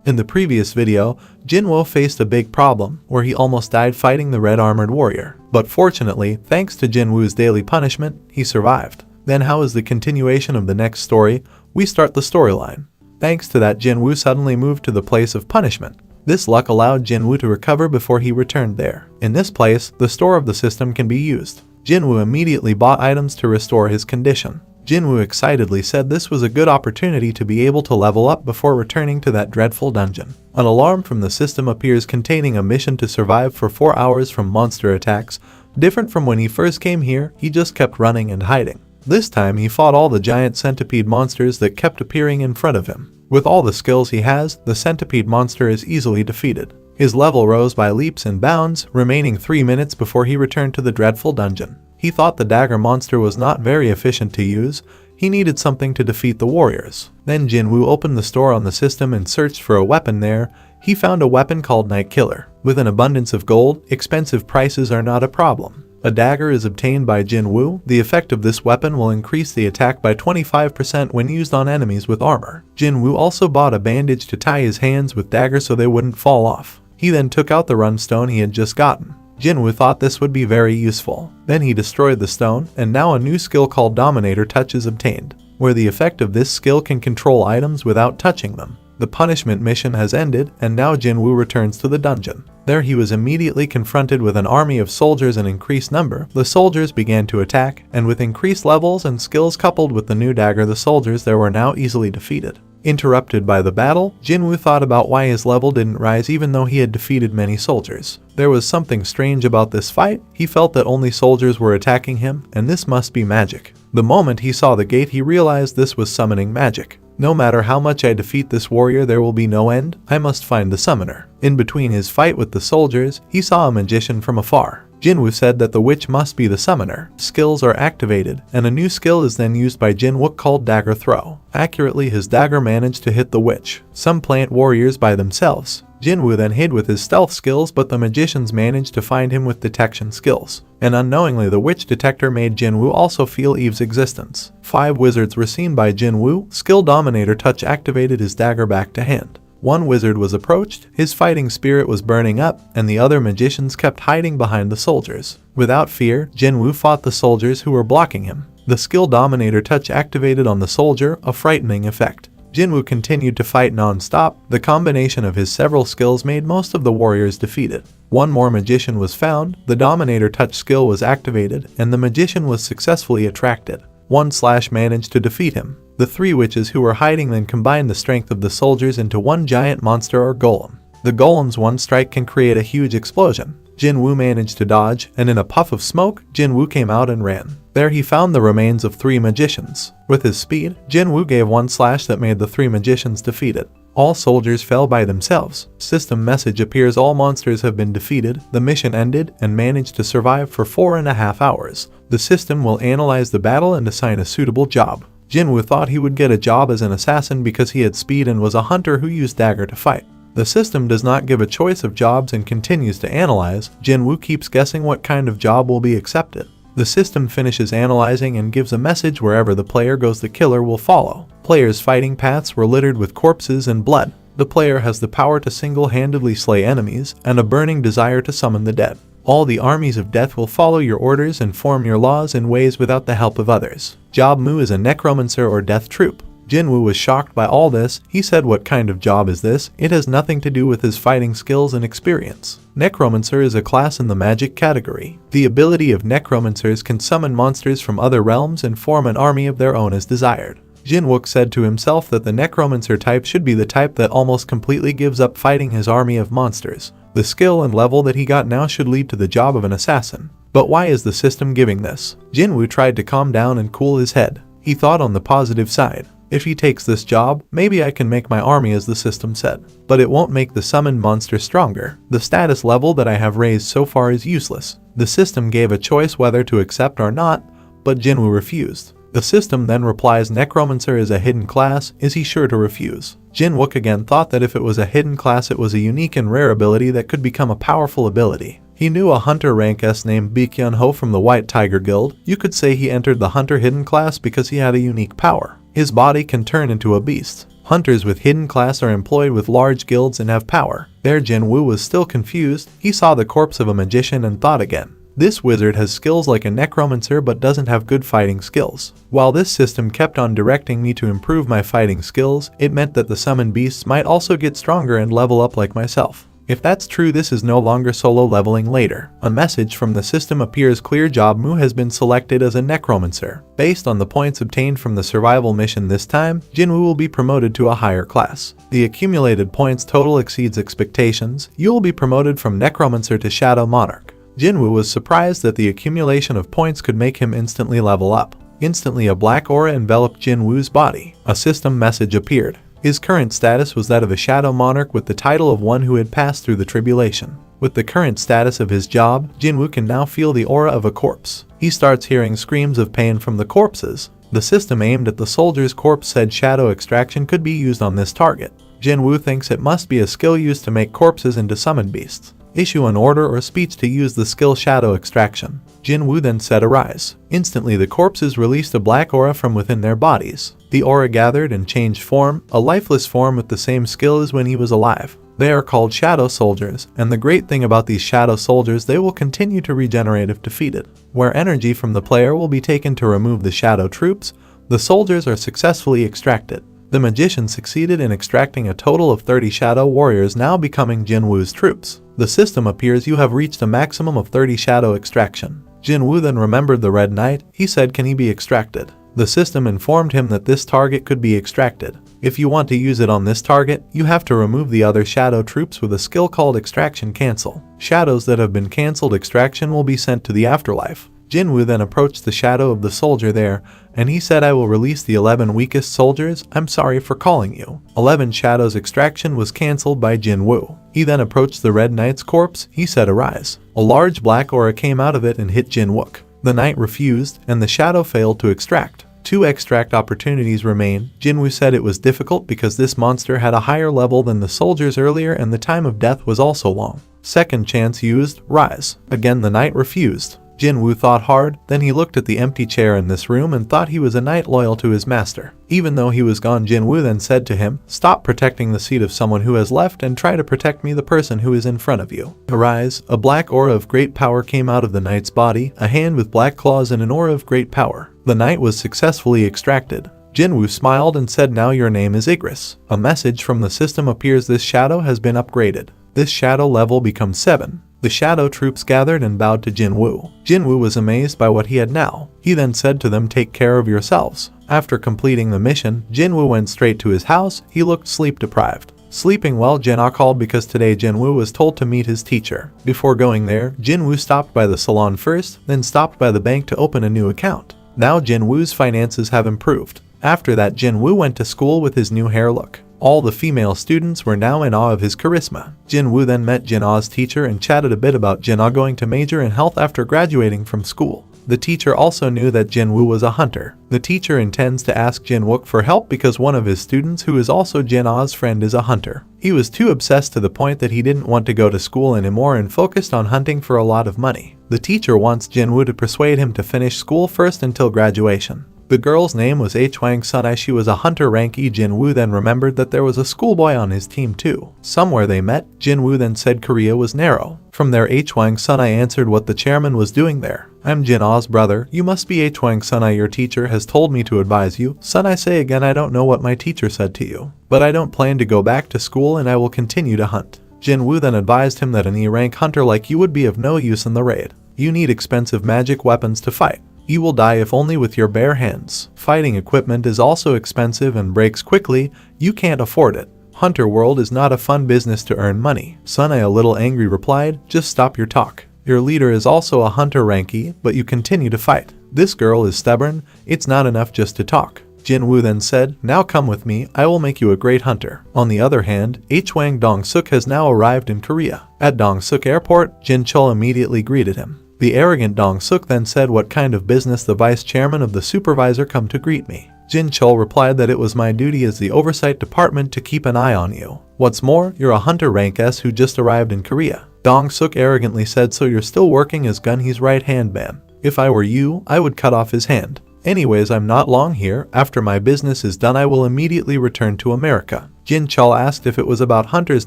In the previous video, Jinwoo faced a big problem where he almost died fighting the red armored warrior. But fortunately, thanks to Jinwoo's daily punishment, he survived. Then how is the continuation of the next story? We start the storyline. Thanks to that, Jinwoo suddenly moved to the place of punishment. This luck allowed Jinwoo to recover before he returned there. In this place, the store of the system can be used. Jinwoo immediately bought items to restore his condition. Jinwoo excitedly said this was a good opportunity to be able to level up before returning to that dreadful dungeon. An alarm from the system appears containing a mission to survive for 4 hours from monster attacks. Different from when he first came here, he just kept running and hiding. This time he fought all the giant centipede monsters that kept appearing in front of him. With all the skills he has, the centipede monster is easily defeated. His level rose by leaps and bounds, remaining 3 minutes before he returned to the dreadful dungeon. He thought the dagger monster was not very efficient to use. He needed something to defeat the warriors. Then Jinwoo opened the store on the system and searched for a weapon there. He found a weapon called Night Killer. With an abundance of gold, expensive prices are not a problem. A dagger is obtained by Jinwoo. The effect of this weapon will increase the attack by 25% when used on enemies with armor. Jinwoo also bought a bandage to tie his hands with dagger so they wouldn't fall off. He then took out the runestone he had just gotten. Jinwoo thought this would be very useful. Then he destroyed the stone, and now a new skill called Dominator Touch is obtained, where the effect of this skill can control items without touching them. The punishment mission has ended, and now Jinwoo returns to the dungeon. There he was immediately confronted with an army of soldiers in increased number. The soldiers began to attack, and with increased levels and skills coupled with the new dagger, the soldiers there were now easily defeated. Interrupted by the battle, Jinwoo thought about why his level didn't rise even though he had defeated many soldiers. There was something strange about this fight. He felt that only soldiers were attacking him, and this must be magic. The moment he saw the gate, he realized this was summoning magic. No matter how much I defeat this warrior, there will be no end. I must find the summoner. In between his fight with the soldiers, he saw a magician from afar. Jinwoo said that the witch must be the summoner. Skills are activated, and a new skill is then used by Jinwoo called Dagger Throw. Accurately, his dagger managed to hit the witch. Some plant warriors by themselves. Jinwoo then hid with his stealth skills, but the magicians managed to find him with detection skills. And unknowingly, the witch detector made Jinwoo also feel Eve's existence. 5 wizards were seen by Jinwoo. Skill Dominator Touch activated his dagger back to hand. One wizard was approached, his fighting spirit was burning up, and the other magicians kept hiding behind the soldiers. Without fear, Jinwoo fought the soldiers who were blocking him. The skill Dominator Touch activated on the soldier, a frightening effect. Jinwoo continued to fight non-stop. The combination of his several skills made most of the warriors defeated. One more magician was found, the Dominator Touch skill was activated, and the magician was successfully attracted. One slash managed to defeat him. The 3 witches who were hiding then combined the strength of the soldiers into one giant monster or golem. The golem's one strike can create a huge explosion. Jinwoo managed to dodge, and in a puff of smoke, Jinwoo came out and ran. There he found the remains of 3 magicians. With his speed, Jinwoo gave one slash that made the 3 magicians defeated. All soldiers fell by themselves. System message appears: all monsters have been defeated. The mission ended and managed to survive for 4.5 hours. The system will analyze the battle and assign a suitable job. Jinwoo thought he would get a job as an assassin because he had speed and was a hunter who used dagger to fight. The system does not give a choice of jobs and continues to analyze. Jinwoo keeps guessing what kind of job will be accepted. The system finishes analyzing and gives a message: wherever the player goes, the killer will follow. Players' fighting paths were littered with corpses and blood. The player has the power to single-handedly slay enemies and a burning desire to summon the dead. All the armies of death will follow your orders and form your laws in ways without the help of others. Job Mu is a necromancer or death troop. Jinwoo was shocked by all this. He said, "What kind of job is this? It has nothing to do with his fighting skills and experience." Necromancer is a class in the magic category. The ability of necromancers can summon monsters from other realms and form an army of their own as desired. Jinwoo said to himself that the necromancer type should be the type that almost completely gives up fighting his army of monsters. The skill and level that he got now should lead to the job of an assassin. But why is the system giving this? Jinwoo tried to calm down and cool his head. He thought on the positive side. If he takes this job, maybe I can make my army as the system said. But it won't make the summoned monster stronger. The status level that I have raised so far is useless. The system gave a choice whether to accept or not, but Jinwoo refused. The system then replies, "Necromancer is a hidden class. Is he sure to refuse?" Jinwoo again thought that if it was a hidden class, it was a unique and rare ability that could become a powerful ability. He knew a hunter rank S named Baekhyun Ho from the White Tiger Guild. You could say he entered the hunter hidden class because he had a unique power. His body can turn into a beast. Hunters with hidden class are employed with large guilds and have power. There Jin Woo was still confused. He saw the corpse of a magician and thought again. This wizard has skills like a necromancer but doesn't have good fighting skills. While this system kept on directing me to improve my fighting skills, it meant that the summoned beasts might also get stronger and level up like myself. If that's true, this is no longer solo leveling later. A message from the system appears. Clear job. Mu has been selected as a necromancer. Based on the points obtained from the survival mission this time, Jinwoo will be promoted to a higher class. The accumulated points total exceeds expectations. You will be promoted from necromancer to shadow monarch. Jinwoo was surprised that the accumulation of points could make him instantly level up. Instantly a black aura enveloped Jinwoo's body. A system message appeared. His current status was that of a shadow monarch with the title of one who had passed through the tribulation. With the current status of his job, Jinwoo can now feel the aura of a corpse. He starts hearing screams of pain from the corpses. The system aimed at the soldier's corpse said shadow extraction could be used on this target. Jinwoo thinks it must be a skill used to make corpses into summoned beasts. Issue an order or speech to use the skill shadow extraction. Jinwoo then said arise. Instantly the corpses released a black aura from within their bodies. The aura gathered and changed form, a lifeless form with the same skill as when he was alive. They are called shadow soldiers, and the great thing about these shadow soldiers, they will continue to regenerate if defeated. Where energy from the player will be taken to remove the shadow troops, the soldiers are successfully extracted. The magician succeeded in extracting a total of 30 shadow warriors, now becoming Jinwoo's troops. The system appears you have reached a maximum of 30 shadow extraction. Jinwoo then remembered the Red Knight. He said, can he be extracted? The system informed him that this target could be extracted. If you want to use it on this target, you have to remove the other shadow troops with a skill called extraction cancel. Shadows that have been cancelled extraction will be sent to the afterlife. Jinwoo then approached the shadow of the soldier there, and he said, I will release the 11 weakest soldiers. I'm sorry for calling you. 11 shadows extraction was cancelled by Jinwoo. He then approached the Red Knight's corpse. He said arise. A large black aura came out of it and hit Jinwook. The knight refused, and the shadow failed to extract. 2 extract opportunities remain. Jinwoo said it was difficult because this monster had a higher level than the soldiers earlier and the time of death was also long. Second chance used, rise. Again the knight refused. Jinwoo thought hard, then he looked at the empty chair in this room and thought he was a knight loyal to his master. Even though he was gone, Jinwoo then said to him, stop protecting the seat of someone who has left and try to protect me, the person who is in front of you. Arise. A black aura of great power came out of the knight's body, a hand with black claws and an aura of great power. The knight was successfully extracted. Jinwoo smiled and said, now your name is Igris. A message from the system appears. This shadow has been upgraded. This shadow level becomes 7. The shadow troops gathered and bowed to Jinwoo. Jinwoo was amazed by what he had now. He then said to them, take care of yourselves. After completing the mission, Jinwoo went straight to his house. He looked sleep deprived. Sleeping well, Jinwoo called because today Jinwoo was told to meet his teacher. Before going there, Jinwoo stopped by the salon first, then stopped by the bank to open a new account. Now Jinwoo's finances have improved. After that, Jinwoo went to school with his new hair look. All the female students were now in awe of his charisma. Jinwoo then met Jinwoo's teacher and chatted a bit about Jinwoo going to major in health after graduating from school. The teacher also knew that Jinwoo was a hunter. The teacher intends to ask Jinwook for help because one of his students, who is also Jinwoo's friend, is a hunter. He was too obsessed to the point that he didn't want to go to school anymore and focused on hunting for a lot of money. The teacher wants Jinwoo to persuade him to finish school first until graduation. The girl's name was Hwang Sunai. She was a hunter rank E. Jinwoo then remembered that there was a schoolboy on his team too. Somewhere they met. Jinwoo then said Korea was narrow. From there, Hwang Sunai answered what the chairman was doing there. I'm Jinwoo's brother. You must be Hwang Sunai. Your teacher has told me to advise you. Sunai say again, I don't know what my teacher said to you, but I don't plan to go back to school and I will continue to hunt. Jinwoo then advised him that an E-rank hunter like you would be of no use in the raid. You need expensive magic weapons to fight. You will die if only with your bare hands. Fighting equipment is also expensive and breaks quickly. You can't afford it. Hunter world is not a fun business to earn money. Sunai, a little angry, replied, just stop your talk. Your leader is also a hunter rank E, but you continue to fight. This girl is stubborn. It's not enough just to talk. Jinwoo then said, now come with me, I will make you a great hunter. On the other hand, Hwang Dong-suk has now arrived in Korea. At Dong-suk Airport, Jin Chul immediately greeted him. The arrogant Dong-suk then said, what kind of business the vice chairman of the supervisor come to greet me? Jin Chul replied that it was my duty as the oversight department to keep an eye on you. What's more, you're a hunter rank S who just arrived in Korea. Dong-suk arrogantly said, so you're still working as Gun-hee's right-hand man. If I were you, I would cut off his hand. Anyways, I'm not long here. After my business is done, I will immediately return to America. Jin Chul asked if it was about hunters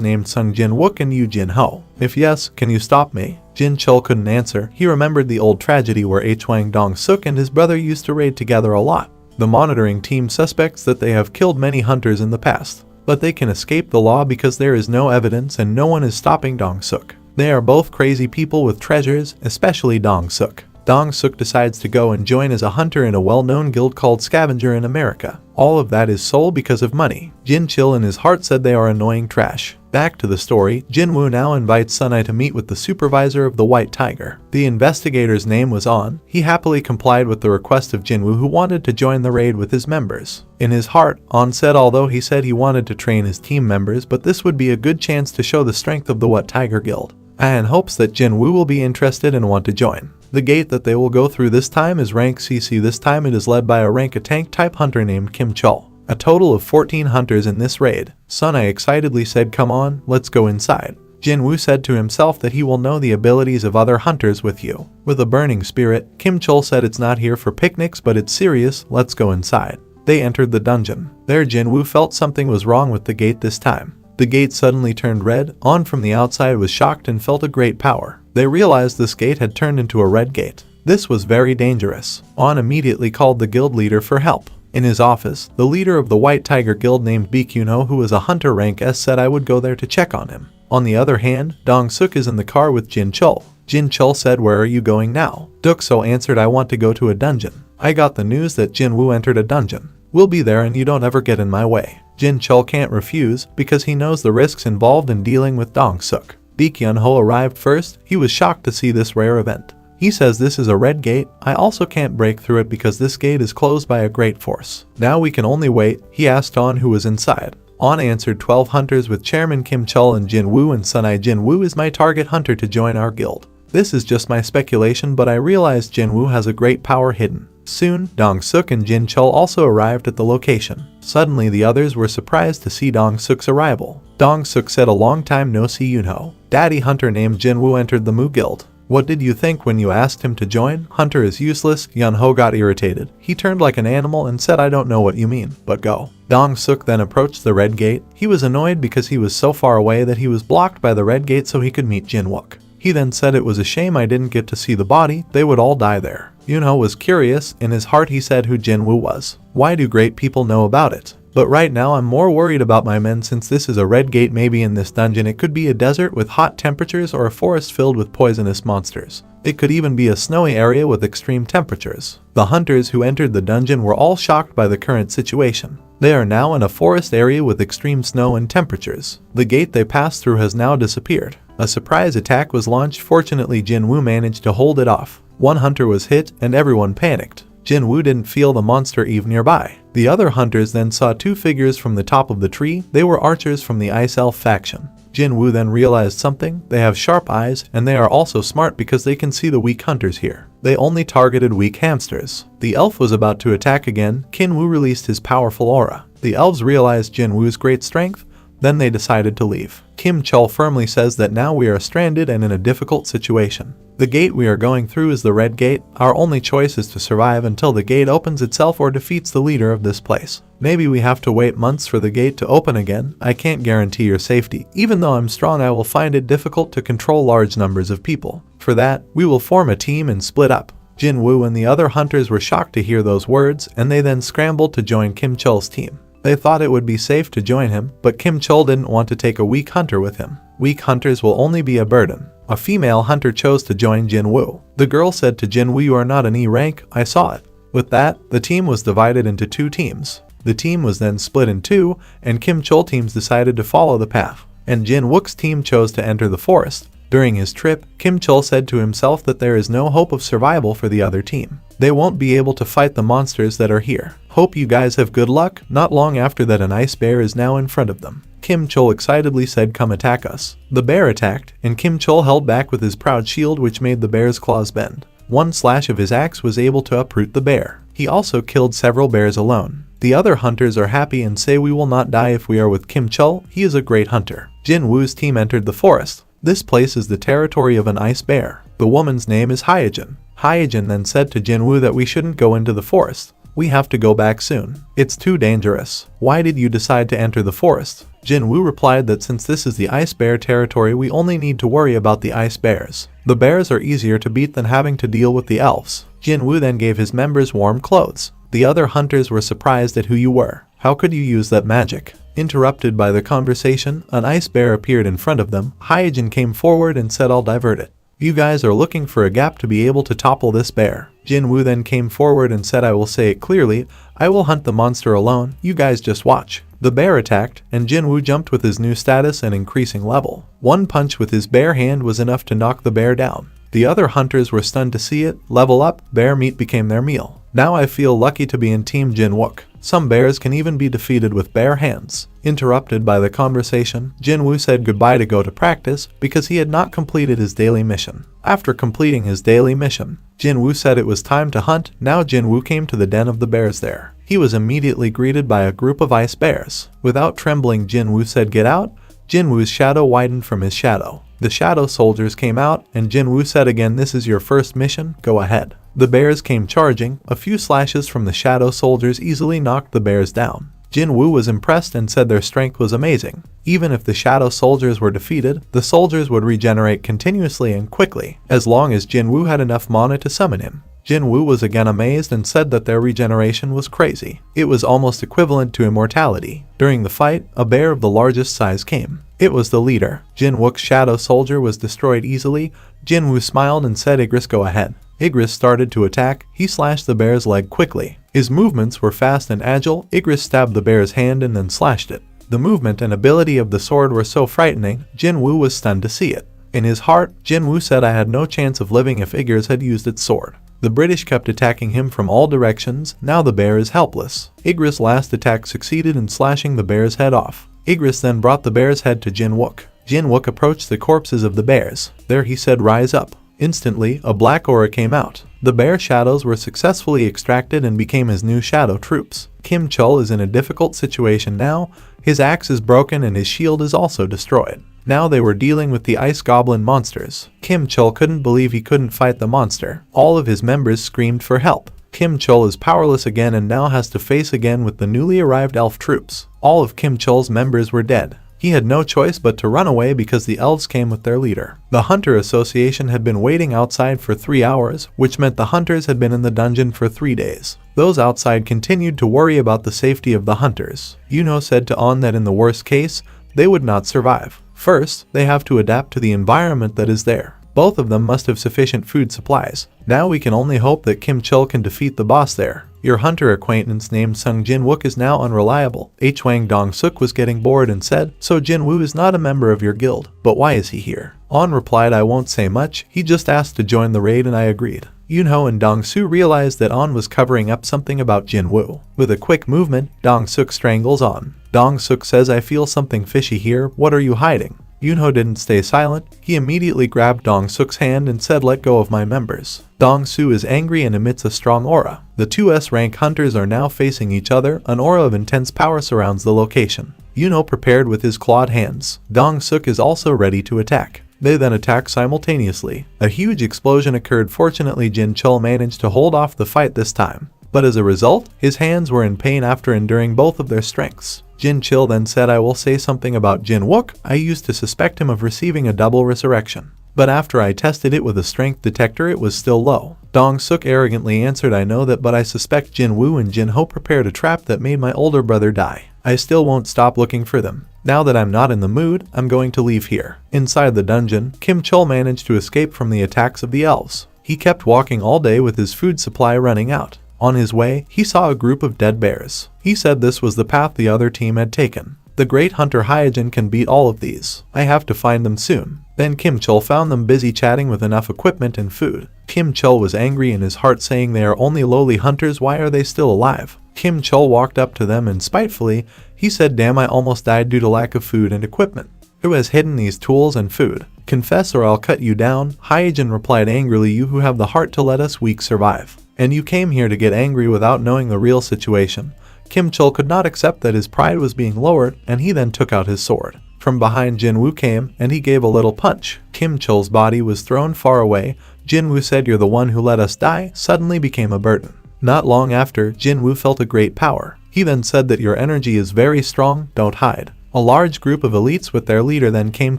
named Sungjin Wook and Yu Jin Ho. If yes, can you stop me? Jin Chul couldn't answer. He remembered the old tragedy where Hwang Dong-suk and his brother used to raid together a lot. The monitoring team suspects that they have killed many hunters in the past, but they can escape the law because there is no evidence and no one is stopping Dong-suk. They are both crazy people with treasures, especially Dong-suk. Dong-suk decides to go and join as a hunter in a well-known guild called Scavenger in America. All of that is sole because of money. Jin Chul in his heart said they are annoying trash. Back to the story, Jinwoo now invites Sunai to meet with the supervisor of the White Tiger. The investigator's name was On. He happily complied with the request of Jinwoo, who wanted to join the raid with his members. In his heart, On said although he said he wanted to train his team members, but this would be a good chance to show the strength of the White Tiger Guild. And hopes that Jinwoo will be interested and want to join. The gate that they will go through this time is rank CC. This time it is led by a rank tank type hunter named Kim Chul. A total of 14 hunters in this raid. Sunai excitedly said, "Come on, let's go inside." Jinwoo said to himself that he will know the abilities of other hunters with you. With a burning spirit, Kim Chul said, "It's not here for picnics, but it's serious, let's go inside." They entered the dungeon. There Jinwoo felt something was wrong with the gate this time. The gate suddenly turned red. On from the outside was shocked and felt a great power. They realized this gate had turned into a red gate. This was very dangerous. On immediately called the guild leader for help. In his office, the leader of the White Tiger Guild named Bikuno, who was a hunter rank S, said I would go there to check on him. On the other hand, Dong-suk is in the car with Jin Chul. Jin Chul said, "Where are you going now?" Duk-so answered, "I want to go to a dungeon. I got the news that Jinwoo entered a dungeon. We'll be there and you don't ever get in my way." Jin Chul can't refuse because he knows the risks involved in dealing with Dong-suk. Baekhyun-ho arrived first. He was shocked to see this rare event. He says this is a red gate. I also can't break through it because this gate is closed by a great force. Now we can only wait. He asked On who was inside. On answered 12 hunters with Chairman Kim Chul and Jinwoo and Sunai. Jinwoo is my target hunter to join our guild. This is just my speculation, but I realized Jinwoo has a great power hidden. Soon, Dong-suk and Jin Chul also arrived at the location. Suddenly the others were surprised to see Dong-suk's arrival. Dong-suk said, "A long time no see, Yunho." Daddy hunter named Jinwoo entered the Mu guild. "What did you think when you asked him to join? Hunter is useless." Yunho got irritated. He turned like an animal and said, "I don't know what you mean, but go." Dong-suk then approached the red gate. He was annoyed because he was so far away that he was blocked by the red gate so he could meet Jinwook. He then said, "It was a shame I didn't get to see the body. They would all die there." Yunho was curious. In his heart he said who Jinwoo was. Why do great people know about it? But right now I'm more worried about my men since this is a red gate. Maybe in this dungeon it could be a desert with hot temperatures or a forest filled with poisonous monsters. It could even be a snowy area with extreme temperatures. The hunters who entered the dungeon were all shocked by the current situation. They are now in a forest area with extreme snow and temperatures. The gate they passed through has now disappeared. A surprise attack was launched. Fortunately, Jinwoo managed to hold it off. One hunter was hit and everyone panicked. Jinwoo didn't feel the monster Eve nearby. The other hunters then saw two figures from the top of the tree. They were archers from the Ice Elf faction. Jinwoo then realized something. They have sharp eyes and they are also smart because they can see the weak hunters here. They only targeted weak hamsters. The elf was about to attack again. Kinwoo released his powerful aura. The elves realized Jinwoo's great strength. Then they decided to leave. Kim Chul firmly says that now we are stranded and in a difficult situation. The gate we are going through is the red gate. Our only choice is to survive until the gate opens itself or defeats the leader of this place. Maybe we have to wait months for the gate to open again. I can't guarantee your safety. Even though I'm strong, I will find it difficult to control large numbers of people. For that, we will form a team and split up. Jinwoo and the other hunters were shocked to hear those words, and they then scrambled to join Kim Chul's team. They thought it would be safe to join him, but Kim Chul didn't want to take a weak hunter with him. Weak hunters will only be a burden. A female hunter chose to join Jinwoo. The girl said to Jinwoo, "You are not an E rank, I saw it." With that, the team was divided into two teams. The team was then split in two, and Kim Chul teams decided to follow the path. And Jinwook's team chose to enter the forest. During his trip, Kim Chul said to himself that there is no hope of survival for the other team. They won't be able to fight the monsters that are here. Hope you guys have good luck. Not long after that, an ice bear is now in front of them. Kim Chul excitedly said, "Come attack us." The bear attacked, and Kim Chul held back with his proud shield, which made the bear's claws bend. One slash of his axe was able to uproot the bear. He also killed several bears alone. The other hunters are happy and say we will not die if we are with Kim Chul. He is a great hunter. Jinwoo's team entered the forest. This place is the territory of an ice bear. The woman's name is Hyojin. Hyojin then said to Jinwoo that we shouldn't go into the forest. We have to go back soon. It's too dangerous. Why did you decide to enter the forest? Jinwoo replied that since this is the ice bear territory, we only need to worry about the ice bears. The bears are easier to beat than having to deal with the elves. Jinwoo then gave his members warm clothes. The other hunters were surprised at who you were. How could you use that magic? Interrupted by the conversation, an ice bear appeared in front of them. Hyojin came forward and said, I'll divert it. You guys are looking for a gap to be able to topple this bear. Jinwoo then came forward and said, I will say it clearly, I will hunt the monster alone, you guys just watch. The bear attacked, and Jinwoo jumped with his new status and increasing level. One punch with his bare hand was enough to knock the bear down. The other hunters were stunned to see it. Level up, bear meat became their meal. Now I feel lucky to be in Team Jinwook. Some bears can even be defeated with bare hands. Interrupted by the conversation, Jinwoo said goodbye to go to practice because he had not completed his daily mission. After completing his daily mission, Jinwoo said it was time to hunt. Now Jinwoo came to the den of the bears there. He was immediately greeted by a group of ice bears. Without trembling, Jinwoo said get out. Jinwoo's shadow widened from his shadow. The shadow soldiers came out, and Jinwoo said again, this is your first mission, go ahead. The bears came charging. A few slashes from the shadow soldiers easily knocked the bears down. Jinwoo was impressed and said their strength was amazing. Even if the shadow soldiers were defeated, the soldiers would regenerate continuously and quickly, as long as Jinwoo had enough mana to summon him. Jinwoo was again amazed and said that their regeneration was crazy. It was almost equivalent to immortality. During the fight, a bear of the largest size came. It was the leader. Jinwook's shadow soldier was destroyed easily. Jinwoo smiled and said, Igris, go ahead. Igris started to attack. He slashed the bear's leg quickly. His movements were fast and agile. Igris stabbed the bear's hand and then slashed it. The movement and ability of the sword were so frightening, Jinwoo was stunned to see it. In his heart, Jinwoo said, I had no chance of living if Igris had used its sword. The British kept attacking him from all directions. Now the bear is helpless. Igris' last attack succeeded in slashing the bear's head off. Igris then brought the bear's head to Jinwook. Jinwook approached the corpses of the bears. There he said, rise up. Instantly, a black aura came out. The bear shadows were successfully extracted and became his new shadow troops. Kim Chul is in a difficult situation now. His axe is broken and his shield is also destroyed. Now they were dealing with the ice goblin monsters. Kim Chul couldn't believe he couldn't fight the monster. All of his members screamed for help. Kim Chul is powerless again and now has to face again with the newly arrived elf troops. All of Kim Chul's members were dead. He had no choice but to run away because the elves came with their leader. The Hunter Association had been waiting outside for 3 hours, which meant the hunters had been in the dungeon for 3 days. Those outside continued to worry about the safety of the hunters. Yuno said to On that in the worst case, they would not survive. First, they have to adapt to the environment that is there. Both of them must have sufficient food supplies. Now we can only hope that Kim Chul can defeat the boss there. Your hunter acquaintance named Sungjin Wook is now unreliable. Hwang Dong-suk was getting bored and said, so Jinwoo is not a member of your guild, but why is he here? On replied, I won't say much, he just asked to join the raid and I agreed. Yunho and Dong-soo realized that On was covering up something about Jinwoo. With a quick movement, Dong-suk strangles On. Dong-suk says, I feel something fishy here, what are you hiding? Yunho didn't stay silent. He immediately grabbed Dong-suk's hand and said, let go of my members. Dong-soo is angry and emits a strong aura. The two S-rank hunters are now facing each other. An aura of intense power surrounds the location. Yunho prepared with his clawed hands. Dong-suk is also ready to attack. They then attack simultaneously. A huge explosion occurred. Fortunately, Jin Chul managed to hold off the fight this time. But as a result, his hands were in pain after enduring both of their strengths. Jin Chul then said, I will say something about Jin Wook. I used to suspect him of receiving a double resurrection. But after I tested it with a strength detector, it was still low. Dong-suk arrogantly answered, I know that, but I suspect Jin Woo and Jin Ho prepared a trap that made my older brother die. I still won't stop looking for them. Now that I'm not in the mood, I'm going to leave here. Inside the dungeon, Kim Chul managed to escape from the attacks of the elves. He kept walking all day with his food supply running out. On his way, he saw a group of dead bears. He said this was the path the other team had taken. The great hunter Hyojin can beat all of these. I have to find them soon. Then Kim Chul found them busy chatting with enough equipment and food. Kim Chul was angry in his heart, saying they are only lowly hunters, why are they still alive? Kim Chul walked up to them and spitefully, he said, damn, I almost died due to lack of food and equipment. Who has hidden these tools and food? Confess or I'll cut you down. Hyojin replied angrily, you who have the heart to let us weak survive. And you came here to get angry without knowing the real situation. Kim Chul could not accept that his pride was being lowered, and he then took out his sword. From behind, Jinwoo came, and he gave a little punch. Kim Chul's body was thrown far away. Jinwoo said, "You're the one who let us die," suddenly became a burden. Not long after, Jinwoo felt a great power. He then said that your energy is very strong, don't hide. A large group of elites with their leader then came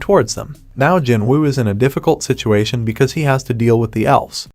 towards them. Now Jinwoo is in a difficult situation because he has to deal with the elves.